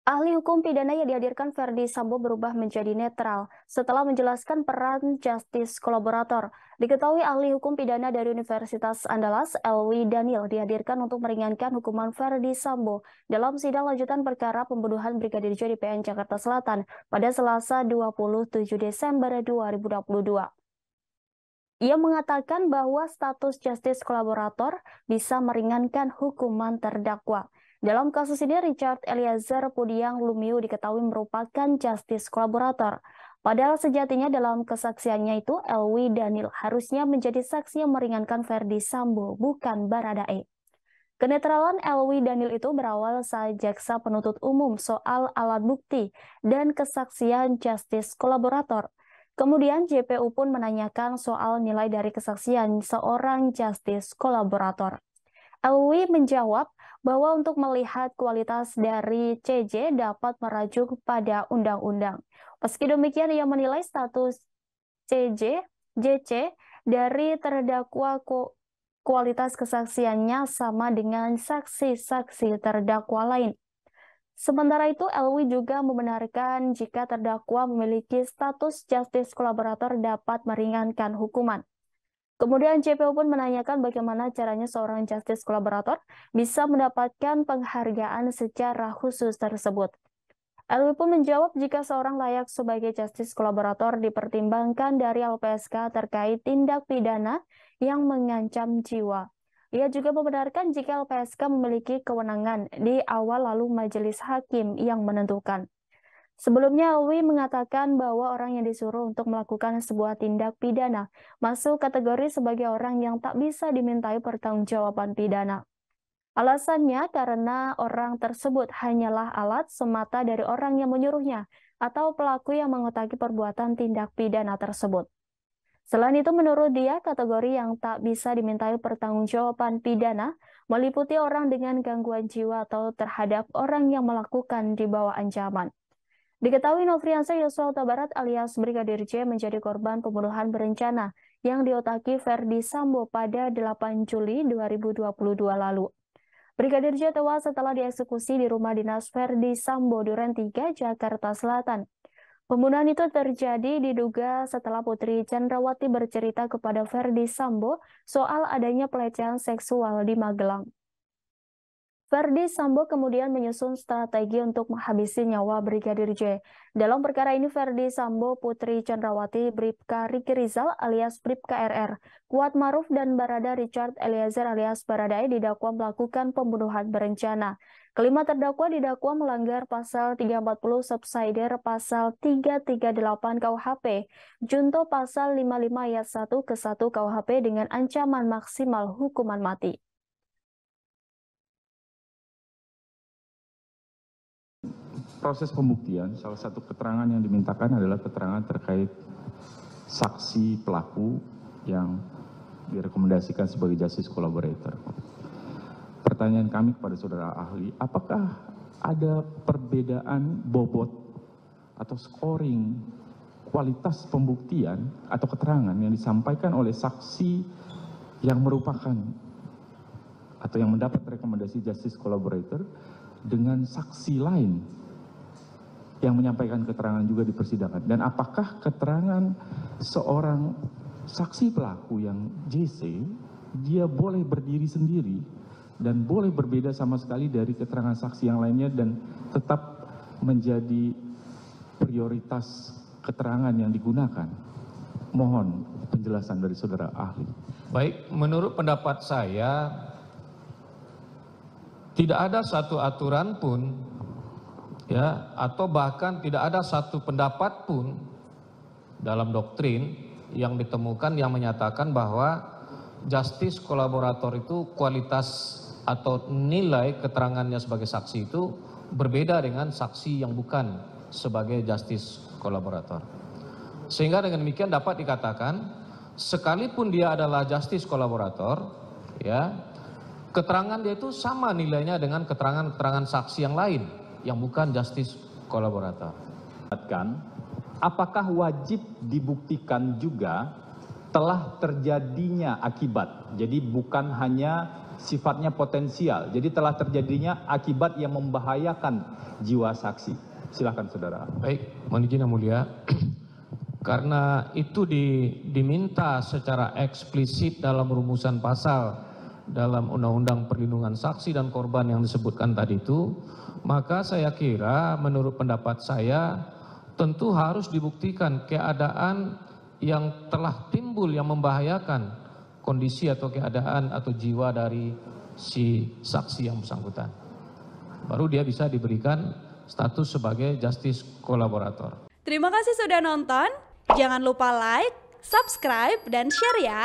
Ahli hukum pidana yang dihadirkan Verdi Sambo berubah menjadi netral setelah menjelaskan peran justice kolaborator. Diketahui ahli hukum pidana dari Universitas Andalas, Elwi Daniel, dihadirkan untuk meringankan hukuman Verdi Sambo dalam sidang lanjutan perkara pembunuhan Brigadir J di PN Jakarta Selatan pada Selasa 27 Desember 2022. Ia mengatakan bahwa status justice kolaborator bisa meringankan hukuman terdakwa. Dalam kasus ini, Richard Eliezer Pudiang Lumiu diketahui merupakan justice kolaborator. Padahal sejatinya dalam kesaksiannya itu, Elwi Daniel harusnya menjadi saksi yang meringankan Verdi Sambo, bukan Baradae. Kenetralan Elwi Daniel itu berawal saat jaksa penuntut umum soal alat bukti dan kesaksian justice kolaborator. Kemudian JPU pun menanyakan soal nilai dari kesaksian seorang justice kolaborator. Elwi menjawab bahwa untuk melihat kualitas dari CJ dapat merujuk pada undang-undang. Meski demikian, ia menilai status JC dari terdakwa kualitas kesaksiannya sama dengan saksi-saksi terdakwa lain. Sementara itu, Elwi juga membenarkan jika terdakwa memiliki status justice kolaborator dapat meringankan hukuman. Kemudian JPU pun menanyakan bagaimana caranya seorang justice kolaborator bisa mendapatkan penghargaan secara khusus tersebut. Elwi pun menjawab jika seorang layak sebagai justice kolaborator dipertimbangkan dari LPSK terkait tindak pidana yang mengancam jiwa. Ia juga membenarkan jika LPSK memiliki kewenangan di awal lalu majelis hakim yang menentukan. Sebelumnya, Elwi mengatakan bahwa orang yang disuruh untuk melakukan sebuah tindak pidana masuk kategori sebagai orang yang tak bisa dimintai pertanggungjawaban pidana. Alasannya karena orang tersebut hanyalah alat semata dari orang yang menyuruhnya atau pelaku yang mengetahui perbuatan tindak pidana tersebut. Selain itu, menurut dia, kategori yang tak bisa dimintai pertanggungjawaban pidana meliputi orang dengan gangguan jiwa atau terhadap orang yang melakukan di bawah ancaman. Diketahui Nofriansah Yosua Huta Barat alias Brigadir J menjadi korban pembunuhan berencana yang diotaki Verdi Sambo pada 8 Juli 2022 lalu. Brigadir J tewas setelah dieksekusi di rumah dinas Verdi Sambo Duren 3, Jakarta Selatan. Pembunuhan itu terjadi diduga setelah Putri Chandrawati bercerita kepada Verdi Sambo soal adanya pelecehan seksual di Magelang. Verdi Sambo kemudian menyusun strategi untuk menghabisi nyawa Brigadir J. Dalam perkara ini, Verdi Sambo, Putri Chandrawati, Bribka Riki Rizal alias Bribka RR, Kuat Maruf, dan Barada Richard Eliezer alias Baradae didakwa melakukan pembunuhan berencana. Kelima terdakwa didakwa melanggar pasal 340 subsidiar pasal 338 KUHP, junto pasal 55 ayat 1 ke 1 KUHP dengan ancaman maksimal hukuman mati. Proses pembuktian, salah satu keterangan yang dimintakan adalah keterangan terkait saksi pelaku yang direkomendasikan sebagai justice collaborator. Pertanyaan kami kepada saudara ahli, apakah ada perbedaan bobot atau scoring kualitas pembuktian atau keterangan yang disampaikan oleh saksi yang merupakan atau yang mendapat rekomendasi justice collaborator dengan saksi lain yang menyampaikan keterangan juga di persidangan, dan apakah keterangan seorang saksi pelaku yang JC dia boleh berdiri sendiri dan boleh berbeda sama sekali dari keterangan saksi yang lainnya dan tetap menjadi prioritas keterangan yang digunakan. Mohon penjelasan dari saudara ahli. Baik, menurut pendapat saya tidak ada satu aturan pun ya, atau bahkan tidak ada satu pendapat pun dalam doktrin yang ditemukan yang menyatakan bahwa justice kolaborator itu kualitas atau nilai keterangannya sebagai saksi itu berbeda dengan saksi yang bukan sebagai justice kolaborator. Sehingga dengan demikian dapat dikatakan sekalipun dia adalah justice kolaborator, ya, keterangan dia itu sama nilainya dengan keterangan-keterangan saksi yang lain yang bukan justice kolaborator. Apakah wajib dibuktikan juga telah terjadinya akibat? Jadi bukan hanya sifatnya potensial. Jadi telah terjadinya akibat yang membahayakan jiwa saksi. Silakan saudara. Baik, mohon izin yang mulia. Karena itu diminta secara eksplisit dalam rumusan pasal dalam Undang-Undang Perlindungan Saksi dan Korban yang disebutkan tadi itu, maka saya kira menurut pendapat saya tentu harus dibuktikan keadaan yang telah timbul yang membahayakan kondisi atau keadaan atau jiwa dari si saksi yang bersangkutan. Baru dia bisa diberikan status sebagai justice kolaborator. Terima kasih sudah nonton. Jangan lupa like, subscribe, dan share ya.